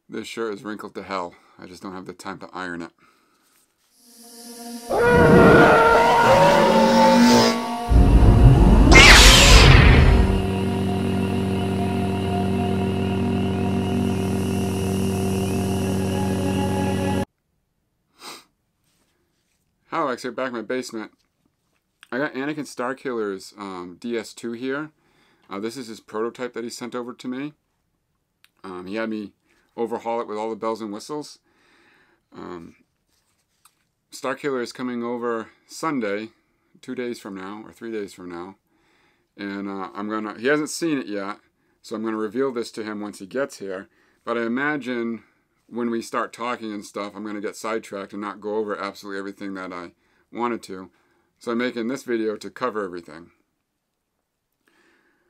This shirt is wrinkled to hell. I just don't have the time to iron it. Hello, actually back in my basement. I got Anakin Starkillers DS2 here. This is his prototype that he sent over to me. He had me overhaul it with all the bells and whistles. Starkiller is coming over Sunday, 2 days from now, or 3 days from now. And he hasn't seen it yet, so I'm gonna reveal this to him once he gets here. But I imagine when we start talking and stuff, I'm gonna get sidetracked and not go over absolutely everything that I wanted to. So I'm making this video to cover everything.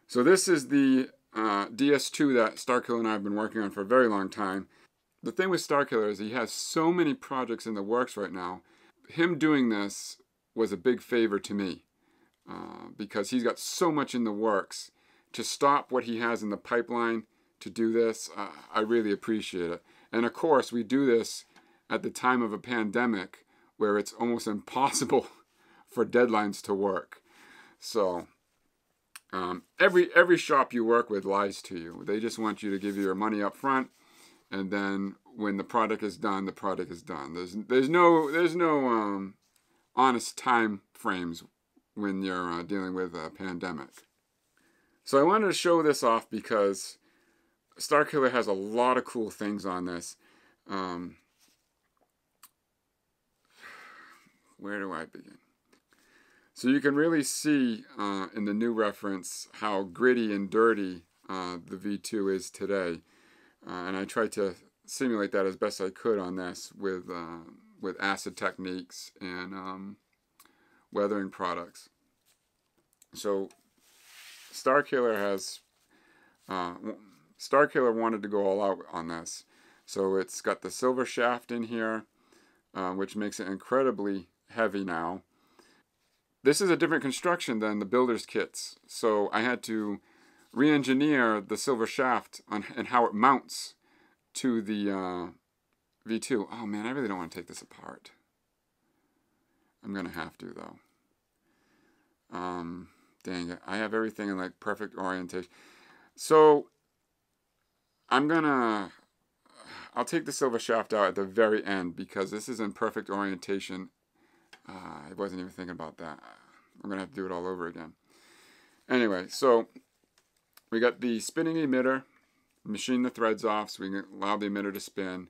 So this is the DS2 that Starkiller and I have been working on for a very long time. The thing with Starkiller is he has so many projects in the works right now. Him doing this was a big favor to me because he's got so much in the works. To stop what he has in the pipeline to do this, I really appreciate it. And of course, we do this at the time of a pandemic where it's almost impossible for deadlines to work. So every shop you work with lies to you. They just want you to give you your money up front, and then when the product is done, the product is done. There's no honest time frames when you're dealing with a pandemic. So I wanted to show this off because Starkiller has a lot of cool things on this. Where do I begin? So you can really see in the new reference how gritty and dirty the V2 is today. And I tried to simulate that as best I could on this with acid techniques and weathering products. So Starkiller wanted to go all out on this. So it's got the silver shaft in here, which makes it incredibly heavy now. This is a different construction than the builder's kits, so I had to re-engineer the silver shaft and how it mounts to the V2. Oh man, I really don't want to take this apart. I'm gonna have to though. Dang it, I have everything in like perfect orientation. So I'll take the silver shaft out at the very end because this is in perfect orientation. I wasn't even thinking about that. I'm going to have to do it all over again. Anyway, so we got the spinning emitter. Machine the threads off so we can allow the emitter to spin.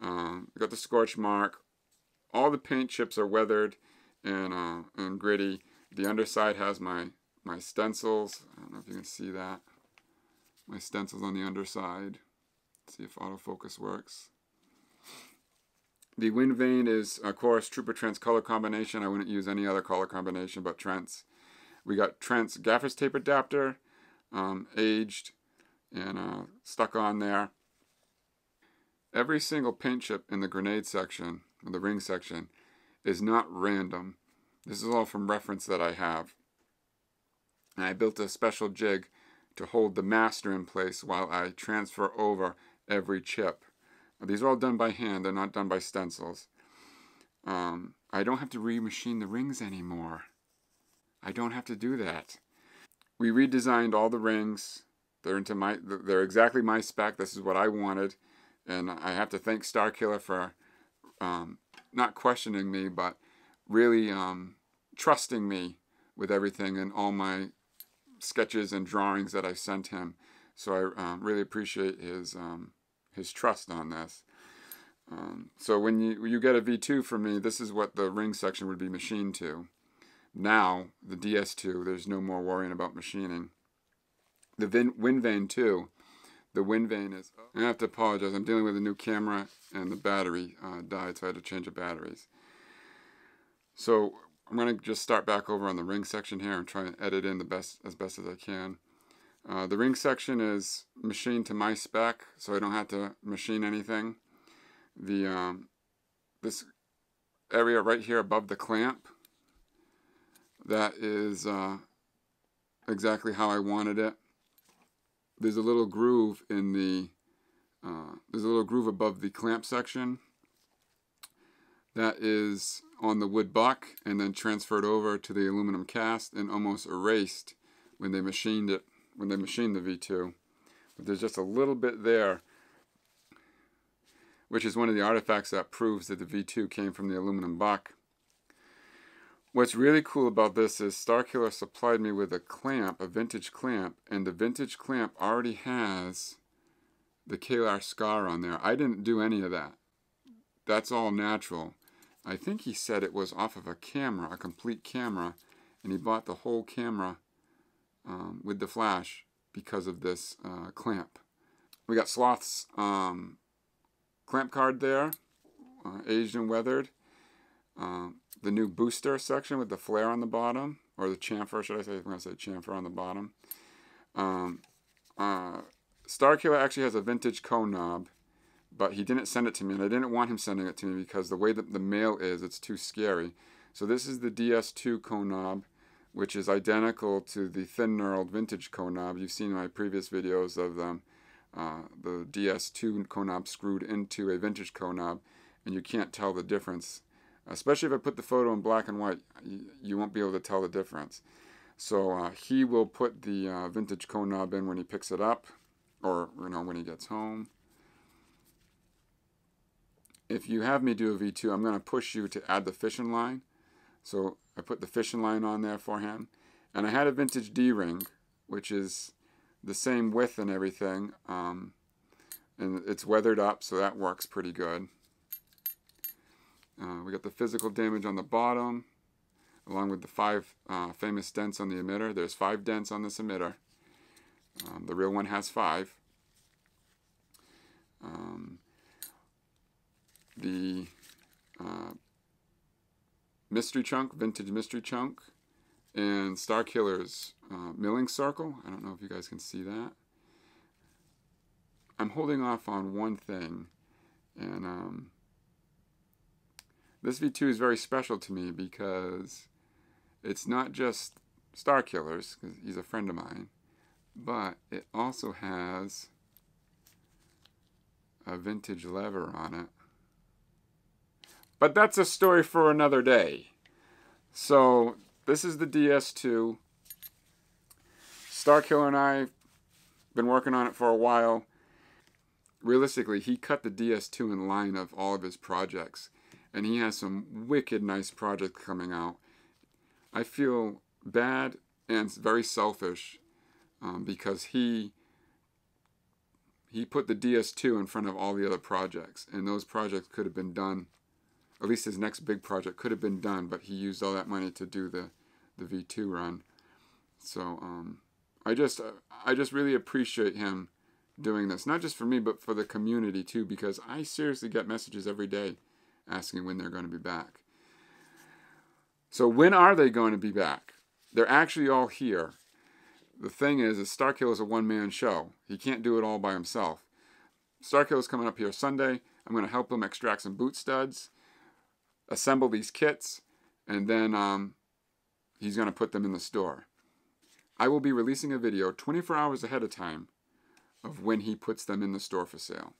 We got the scorch mark. All the paint chips are weathered and gritty. The underside has my stencils. I don't know if you can see that. My stencils on the underside. Let's see if autofocus works. The wind vane is, of course, Trooper Trent's color combination. I wouldn't use any other color combination but Trent's. We got Trent's gaffer's tape adapter, aged and stuck on there. Every single paint chip in the grenade section, or the ring section, is not random. This is all from reference that I have. And I built a special jig to hold the master in place while I transfer over every chip. These are all done by hand. They're not done by stencils. I don't have to remachine the rings anymore. I don't have to do that. We redesigned all the rings. They're exactly my spec. This is what I wanted. And I have to thank Starkiller for not questioning me, but really trusting me with everything and all my sketches and drawings that I sent him. So I really appreciate his trust on this. So when you get a V2 from me, this is what the ring section would be machined to. Now, the DS2, there's no more worrying about machining. The wind vane too. The wind vane is... I have to apologize. I'm dealing with a new camera and the battery died, so I had to change the batteries. So I'm going to just start back over on the ring section here and try and edit in as best as I can. The ring section is machined to my spec, so I don't have to machine anything. This area right here above the clamp, that is exactly how I wanted it. There's a little groove in the there's a little groove above the clamp section that is on the wood buck and then transferred over to the aluminum cast and almost erased when they machined it, when they machined the V2. But there's just a little bit there, which is one of the artifacts that proves that the V2 came from the aluminum buck. What's really cool about this is Starkiller supplied me with a clamp, a vintage clamp, and the vintage clamp already has the Kevlar scar on there. I didn't do any of that. That's all natural. I think he said it was off of a camera, a complete camera, and he bought the whole camera with the flash because of this clamp. We got Sloth's clamp card there, aged and weathered. The new booster section with the flare on the bottom, or the chamfer, should I say? I'm going to say chamfer on the bottom. Starkiller actually has a vintage cone knob, but he didn't send it to me, and I didn't want him sending it to me because the way that the mail is, it's too scary. So this is the DS2 cone knob, which is identical to the thin knurled vintage cone knob. You've seen in my previous videos of them. The DS2 cone knob screwed into a vintage cone knob, and you can't tell the difference. Especially if I put the photo in black and white, you won't be able to tell the difference. So he will put the vintage cone knob in when he picks it up, or when he gets home. If you have me do a V2, I'm going to push you to add the fishing line. So I put the fishing line on there for him. And I had a vintage D-ring, which is the same width and everything. And it's weathered up, so that works pretty good. We got the physical damage on the bottom, along with the 5 famous dents on the emitter. There's 5 dents on this emitter. The real one has 5. The mystery chunk, vintage mystery chunk, and Starkiller's milling circle. I don't know if you guys can see that. I'm holding off on one thing, and this V2 is very special to me because it's not just Starkillers, because he's a friend of mine, but it also has a vintage lever on it. But that's a story for another day. So this is the DS2. Starkiller and I have been working on it for a while. Realistically, he cut the DS2 in line of all of his projects. And he has some wicked nice projects coming out. I feel bad and very selfish because he put the DS2 in front of all the other projects. And those projects could have been done. At least his next big project could have been done, but he used all that money to do the V2 run. So I just really appreciate him doing this, not just for me, but for the community too, because I seriously get messages every day asking when they're going to be back. So when are they going to be back? They're actually all here. The thing is Starkiller is a one-man show. He can't do it all by himself. Starkiller is coming up here Sunday. I'm going to help him extract some boot studs, assemble these kits, and then he's going to put them in the store. I will be releasing a video 24 hours ahead of time of when he puts them in the store for sale.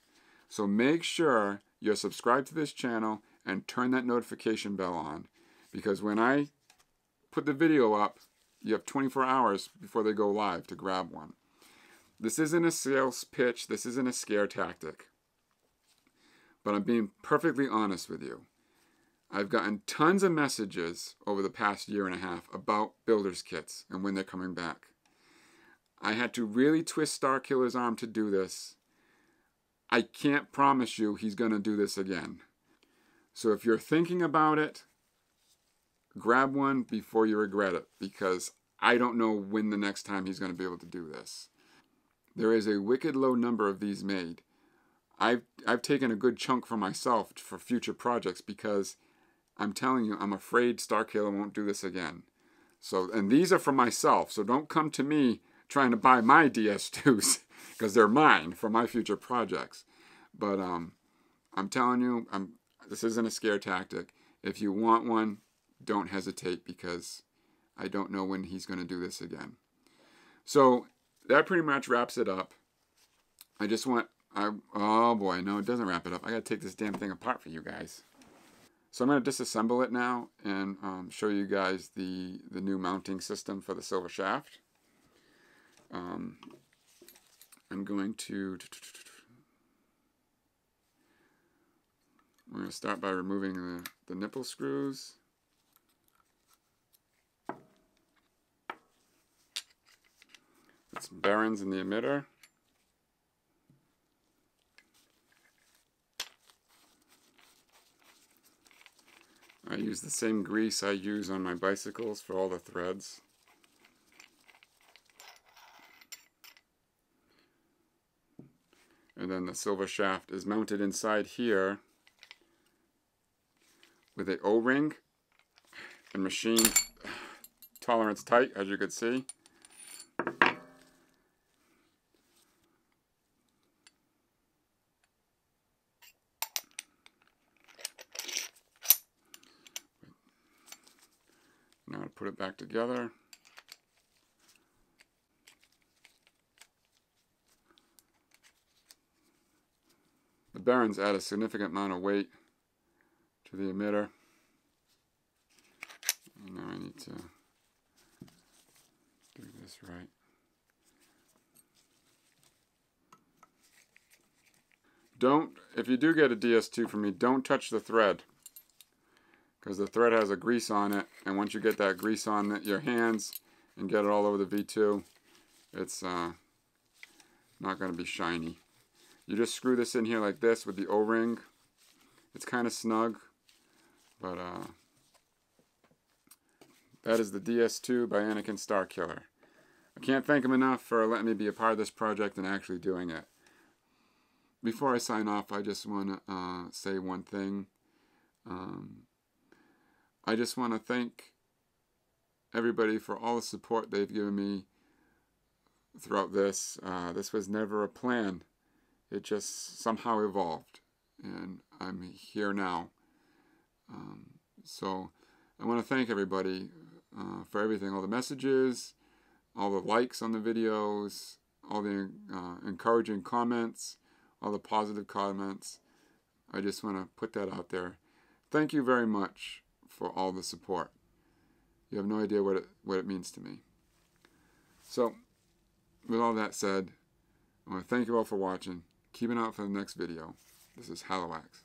So make sure you're subscribed to this channel and turn that notification bell on, because when I put the video up, you have 24 hours before they go live to grab one. This isn't a sales pitch. This isn't a scare tactic. But I'm being perfectly honest with you. I've gotten tons of messages over the past year and a half about builder's kits and when they're coming back. I had to really twist Starkiller's arm to do this. I can't promise you he's going to do this again. So if you're thinking about it, grab one before you regret it, because I don't know when the next time he's going to be able to do this. There is a wicked low number of these made. I've taken a good chunk for myself for future projects because I'm telling you, I'm afraid Starkiller won't do this again. So, and these are for myself, so don't come to me trying to buy my DS2s, because they're mine for my future projects. But I'm telling you, this isn't a scare tactic. If you want one, don't hesitate, because I don't know when he's going to do this again. So that pretty much wraps it up. I just want Oh boy, no, it doesn't wrap it up. I gotta take this damn thing apart for you guys. So I'm gonna disassemble it now and show you guys the new mounting system for the silver shaft. I'm going to we're going to start by removing the nipple screws. Put some bearings in the emitter. I use the same grease I use on my bicycles for all the threads. And then the silver shaft is mounted inside here with a O-ring and machine tolerance tight, as you could see. Now to put it back together. The bearings add a significant amount of weight to the emitter. And now I need to do this right. If you do get a DS2 from me, don't touch the thread, because the thread has a grease on it, and once you get that grease on your hands and get it all over the V2, it's not going to be shiny. You just screw this in here like this with the O-ring. It's kind of snug, but that is the DS2 by Anakin Starkiller. I can't thank him enough for letting me be a part of this project and actually doing it. Before I sign off, I just want to say one thing. I just want to thank everybody for all the support they've given me throughout this. This was never a plan. It just somehow evolved, and I'm here now. So I want to thank everybody for everything, all the messages, all the likes on the videos, all the encouraging comments, all the positive comments. I just want to put that out there. Thank you very much for all the support. You have no idea what it means to me. So, with all that said, I want to thank you all for watching. Keep an eye out for the next video. This is Halowax.